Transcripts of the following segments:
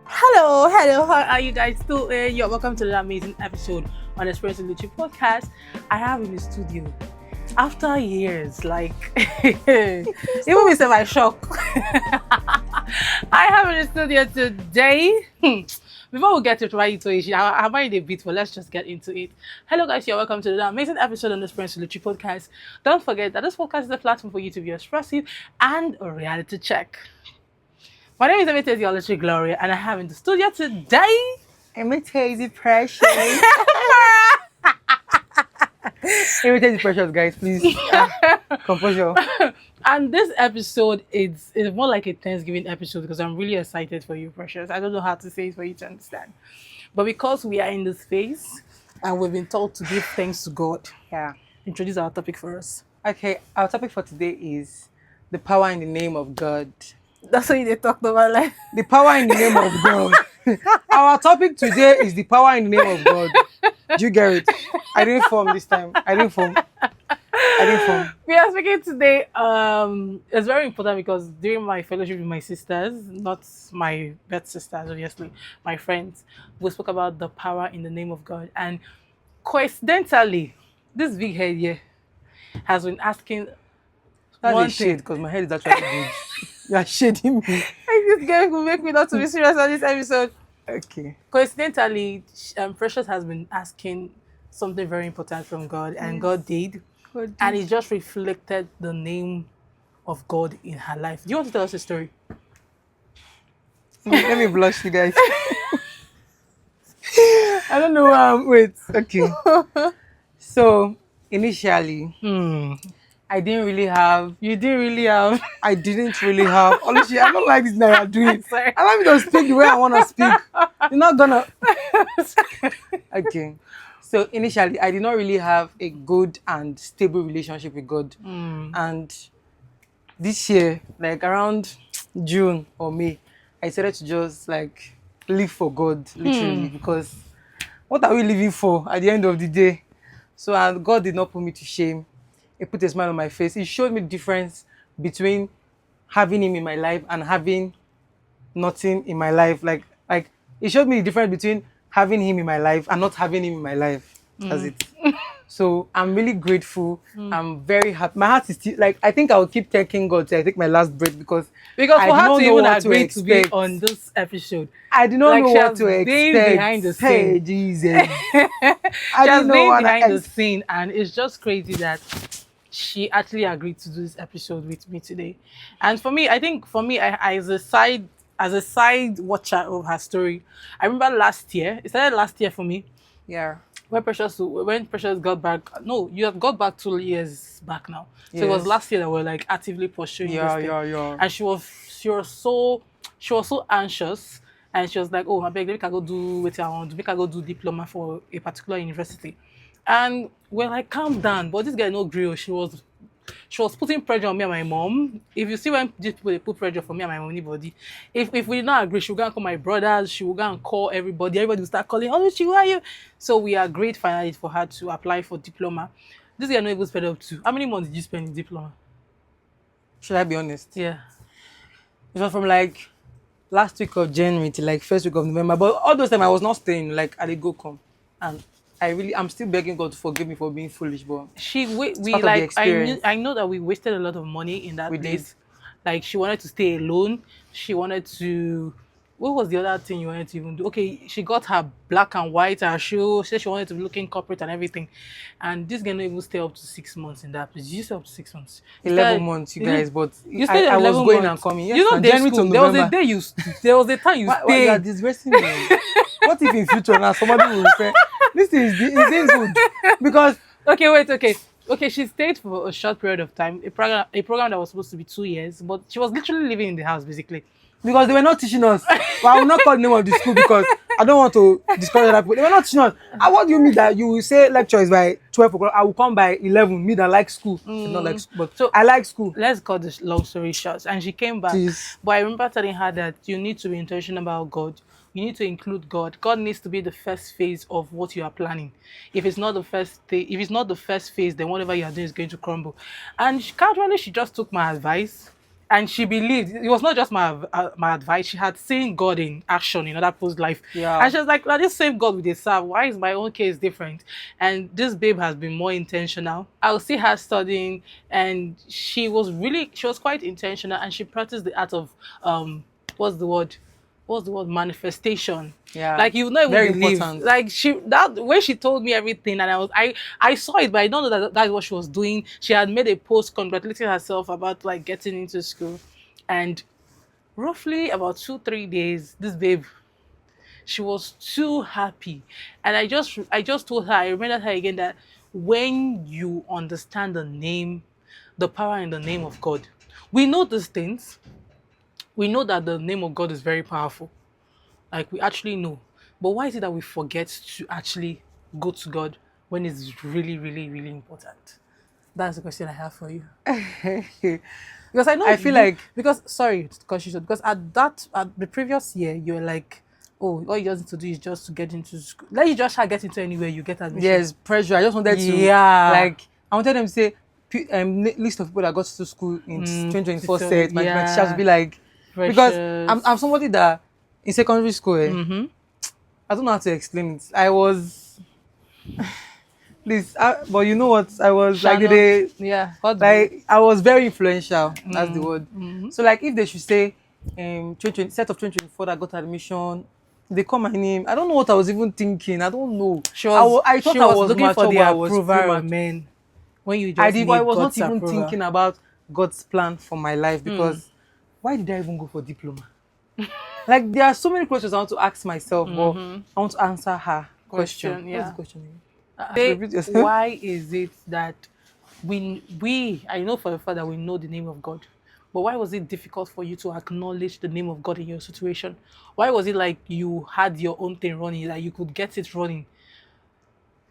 Hello, how are you guys doing? You're welcome to the amazing episode on Experience with Luchi podcast. I have in the studio after years, like even with my shock. I have in the studio today. Before we get to try into it, I might a bit, but let's just get into it. Hello, guys, you're welcome to the amazing episode on the Experience with Luchi podcast. Don't forget that this podcast is a platform for you to be expressive and a reality check. My name is Emete Theology Gloria, and I have in the studio today. Imitate precious. Imitate precious, guys, please. Composure. And this episode is more like a Thanksgiving episode because I'm really excited for you, Precious. I don't know how to say it for you to understand. But because we are in this phase and we've been told to give thanks to God, Yeah. introduce our topic for us. Okay, our topic for today is the power in the name of God. That's what they talked about, like. The power in the name of God. Our topic today is the power in the name of God. Do you get it? I didn't form this time. I didn't form. We are speaking today. It's very important because during my fellowship with my sisters, not my birth sisters, obviously, my friends, we spoke about the power in the name of God. And coincidentally, this big head here has been asking That's one a thing. shade because my head is actually good. You are shading me. This guy will make me not to be serious on this episode. Okay. Coincidentally, Precious has been asking something very important from God, and God did. And it just reflected the name of God in her life. Do you want to tell us a story? Let me blush, you guys. I don't know. Wait. Okay. So initially, I didn't really have. You didn't really have. I didn't really have. Honestly, I don't like this now you're doing. Sorry. Allow me to speak the way I want to speak. You're not gonna. Okay. So initially, I did not really have a good and stable relationship with God. And this year, like around June or May, I started to just like live for God, literally, because what are we living for at the end of the day? So, and God did not put me to shame. He put a smile on my face. He showed me the difference between having Him in my life and having nothing in my life. Like He showed me the difference between having Him in my life and not having Him in my life. That's it. So I'm really grateful. I'm very happy. My heart is still like, I think I will keep thanking God till I take my last breath because For I her don't to know even what to agree to be expect. on this episode, I did not Like, know she what has to been expect. behind the Hey, scene. Jesus. she I has didn't know been what behind the I scene, and it's just crazy that she actually agreed to do this episode with me today. And for me, I as a side watcher of her story, I remember last year. It started last year for me. Yeah. When Precious got back, no, you have got back 2 years back now. So it was Yes. last year that we're like actively pursuing this thing. Yeah. And she was so anxious, and she was like, "Oh, my beg, make I go do what I want, make I go do diploma for a particular university." And we're like, "Calm down," but this guy no grill. She was putting pressure on me and my mom. If you see when these people they put pressure for me and my mom, anybody, if we did not agree, she will go and call my brothers, she will go and call everybody. Everybody will start calling, "Oh, she, where are you?" So we agreed finally for her to apply for diploma. This guy not even spend up to. How many months did you spend in diploma? Should I be honest? Yeah. It was from like last week of January to like first week of November. But all those time I was not staying. Like I did go come, and I'm still begging God to forgive me for being foolish. But We part of the like experience. I know that we wasted a lot of money in that We place. Like she wanted to stay alone. She wanted to. What was the other thing you wanted to even do? Okay, she got her black and white, her shoe. She said she wanted to be looking corporate and everything. And this girl not even stay up to 6 months in that place. Did you stay up to 6 months? You 11 started- months, you you know- guys. But You stayed I was 11 going months. and coming. Yes, You know, from day January to school. There was a November. day there was a time you Why you are stayed. disgracing me? What if in future now somebody will refer? This is good because Okay, wait, okay. She stayed for a short period of time. A program that was supposed to be 2 years, but she was literally living in the house basically. they were not teaching us. But I will not call the name of the school because I don't want to discourage other people. They were not teaching us. And what do you mean that you will say lecture is by 12 o'clock? I will come by 11. Me that like school. I don't like school, but So- I like school. Let's cut this long story short. And she came back. Please. But I remember telling her that you need to be intentional about God. You need to include God. God needs to be the first phase of what you are planning. If it's not the first phase, then whatever you are doing is going to crumble. And casually, she just took my advice. And she believed it was not just my advice. She had seen God in action in other people's life, Yeah. and she was like, "Now this same God with they serve. Why is my own case different?" And this babe has been more intentional. I'll see her studying, and she was quite intentional, and she practiced the art of what's the word? What's the word? Manifestation. Yeah. Like you would not even Very believe. important. Like that way she told me everything, and I saw it, but I don't know that that's what she was doing. She had made a post congratulating herself about like getting into school, and roughly about 2 3 days, this babe, she was too happy, and I just told her, I reminded her again that when you understand the power in the name of God, we know these things. We know that the name of God is very powerful. Like we actually know. But why is it that we forget to actually go to God when it's really, really, really important? That's the question I have for you. Because I know I feel you like because sorry to cut you short, because at the previous year you were like, oh, all you just need to do is just to get into school. Let you just try get into anywhere you get admission. there's pressure. I just wanted to Yeah. like I wanted them to say list of people that got to school in 2024 set. My teachers would Yeah. be like, because I'm Precious. somebody that in secondary school, Mm-hmm. I don't know how to explain it. I was this, but you know what? I was like Shannon. they Yeah. God's will. like I was very influential. That's the word. Mm-hmm. So like if they should say 2020 set of 2024 that got admission, they call my name. I don't know what I was even thinking. I don't know. I thought She I was was looking for mature, the but I was approval of premature. men when you I just did, but I need was not God's even approval. thinking about God's plan for my life because why did I even go for diploma? Like there are so many questions I want to ask myself, but I want to answer her question. Question, What's the yeah. question again? Say, Repeat yourself. why is it that we I know for a fact that we know the name of God, but why was it difficult for you to acknowledge the name of God in your situation? Why was it like you had your own thing running, that you could get it running?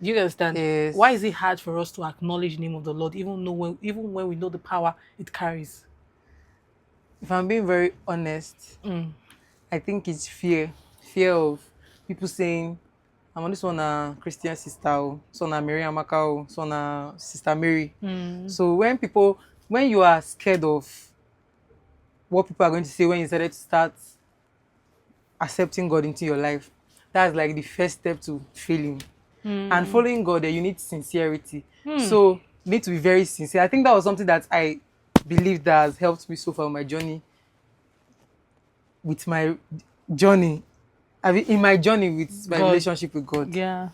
Do you understand? Why is Yes. it hard for us to acknowledge the name of the Lord, even when we know the power it carries? If I'm being very honest, I think it's fear of people saying, I'm on this one a Christian sister, oh, so na Mary Amaka, oh, so na Sister Mary. So when you are scared of what people are going to say when you decided to start accepting God into your life, that's like the first step to failing. And following God, you need sincerity. So you need to be very sincere. I think that was something that I believe that has helped me so far on my journey with my journey. In my journey with my God, relationship with God. yeah.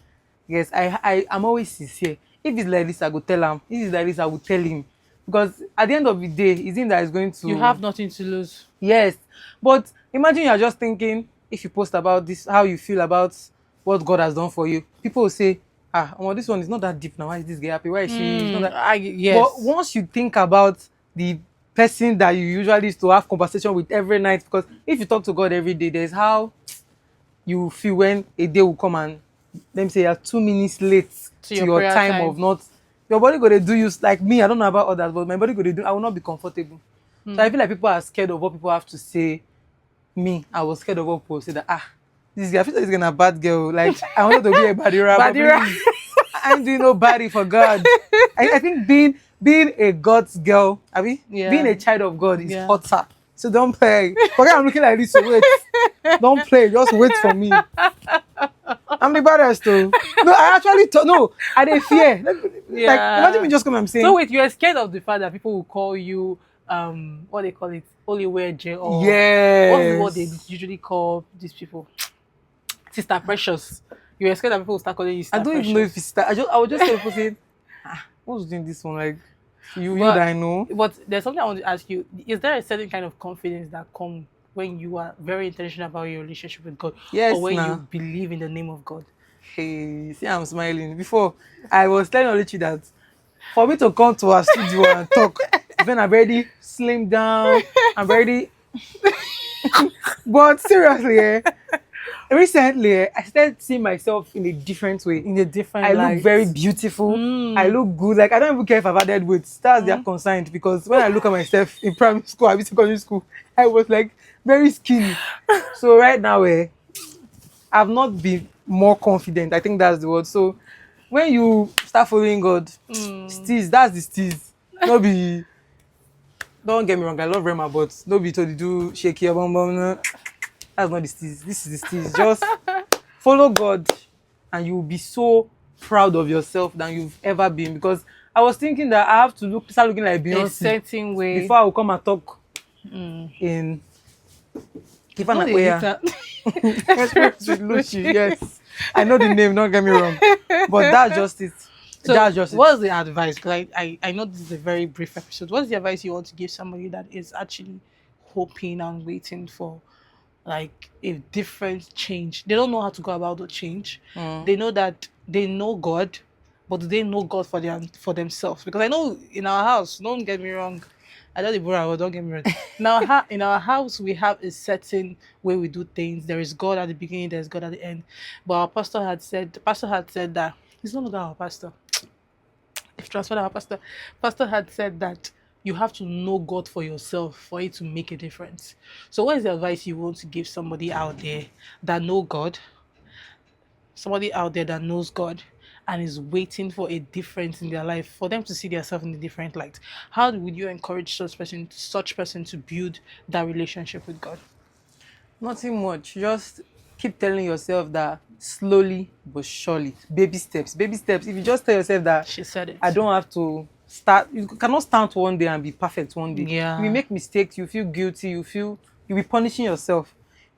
Yes, I am always sincere. If it's like this, I go tell him. If it's like this, I will tell him. Because at the end of the day, it's him that is going You to. have nothing to lose. Yes. But imagine you're just thinking, if you post about this, how you feel about what God has done for you. People will say, well, this one is not that deep now. Why is this girl happy? Why is she? It's not that. But Yes. once you think about the person that you usually used to have conversation with every night, because if you talk to God every day, there's how you feel when a day will come and let me say you're 2 minutes late To to your your prayer time of time. not your body gonna do you like me. I don't know about others, but my body gonna do. I will not be comfortable. So I feel like people are scared of what people have to say. Me, I was scared of what people say that this guy, I feel like this girl a bad girl. Like I wanted to be a badira, but Badira. please, I ain't doing nobody for God. I think being a God's girl, I mean, being Yeah. a child of God is Yeah. hotter. So don't play. Forget I'm looking like this. So wait, don't play. Just wait for me. I'm the baddest though. No, I actually no. I dey fear. Like imagine me Yeah. just come and So saying wait, you're scared of the fact that people will call you what they call it, Oliweje, or what's the word they yes. usually call these people? Sister Precious. You're scared that people will start calling you I Sister don't even know if Precious. it's that. I would just tell people saying, what's doing this one? Like you that But I know. there's something I want to ask you. Is there a certain kind of confidence that comes when you are very intentional about your relationship with God, or Yes, when you nah. believe in the name of God? Hey, see, I'm smiling. Before I was telling Olichi that for me to come to our studio and talk, when I'm already slimmed down, I'm already. But seriously, recently I started seeing myself in a different way. In a different I look very light. beautiful. I Mm. look good. Like I don't even care if I've added weight. That's their concerned because when I look at myself in primary school, I secondary school, I was like very skinny. So right now, I've not been more confident. I think that's the word. So when you start following God, Mm. steez, that's the steez. Not be don't get me wrong, I love Rema, but nobody told you do shake your bum bum. No. That's not the steez. This is the steez. Just follow God, and you will be so proud of yourself than you've ever been. Because I was thinking that I have to start looking like A Beyonce certain way. before I will come and talk in. If No, I'm they like, use with Lucy, yes. I know the name, don't get me wrong. But that's just it. So, That's just what's the advice? Because I know this is a very brief episode. What's the advice you want to give somebody that is actually hoping and waiting for like a different change? They don't know how to go about the change. They know that they know God, but do they know God for themselves? Because I know in our house, don't get me wrong. I know the borrower, don't get me wrong. Now, in our house, we have a certain way we do things. There is God at the beginning, there's God at the end. But the pastor had said that he's no longer our pastor. If transferred our pastor had said that you have to know God for yourself for it to make a difference. So what is the advice you want to give somebody out there that know God, somebody out there that knows God and is waiting for a difference in their life, for them to see themselves in a different light? How would you encourage such person to build that relationship with God? nothing much. Just keep telling yourself that slowly but surely, baby steps, baby steps. If you just tell yourself that She said it. I don't have to start, you cannot start one day and be perfect one day. Yeah. You make mistakes, you feel guilty, you'll be punishing yourself.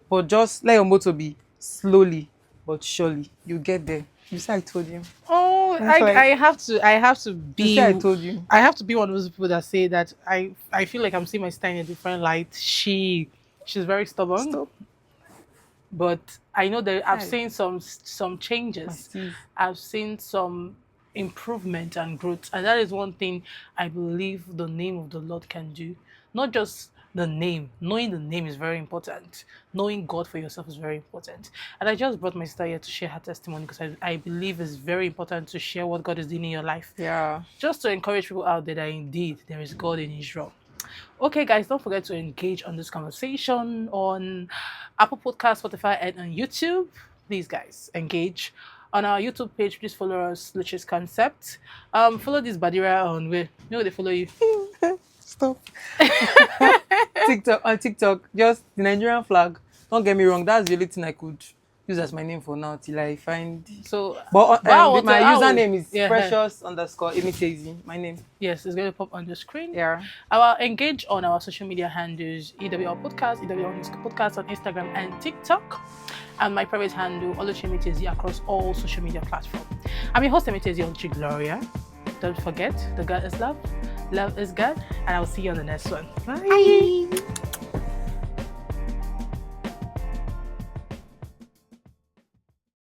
But just let your motto be slowly but surely. You get there. You say I told you. Oh, It's like- I have to You be. say I told you. I have to be one of those people that say that I feel like I'm seeing my sister in a different light. She's very stubborn, Stop. but I know that I've Hi. seen some My changes. Steve. I've seen some improvement and growth, and that is one thing I believe the name of the Lord can do. Not just the name. Knowing the name is very important. Knowing God for yourself is very important. And I just brought my sister here to share her testimony because I believe it's very important to share what God is doing in your life. Yeah. Just to encourage people out there that indeed there is God in Israel. Okay, guys, don't forget to engage on this conversation on Apple Podcasts, Spotify, and on YouTube. Please, guys, engage. On our YouTube page, please follow us, Luch's Concept. Follow this Badira on where they follow you. Stop. On TikTok, just the Nigerian flag. Don't get me wrong, that's the only thing I could use as my name for now till I find. So, But my I would- username is yeah, precious_Emitazy. My name. yes, it's going to pop on the screen. Yeah. Our engage on our social media handles, EWL Podcast, EWL Podcast on Instagram and TikTok. And my private handle, Oluchimitizi, across all social media platforms. I'm your host, Emitizi Oluchi Gloria. Don't forget, the God is love, love is God, and I will see you on the next one. Bye.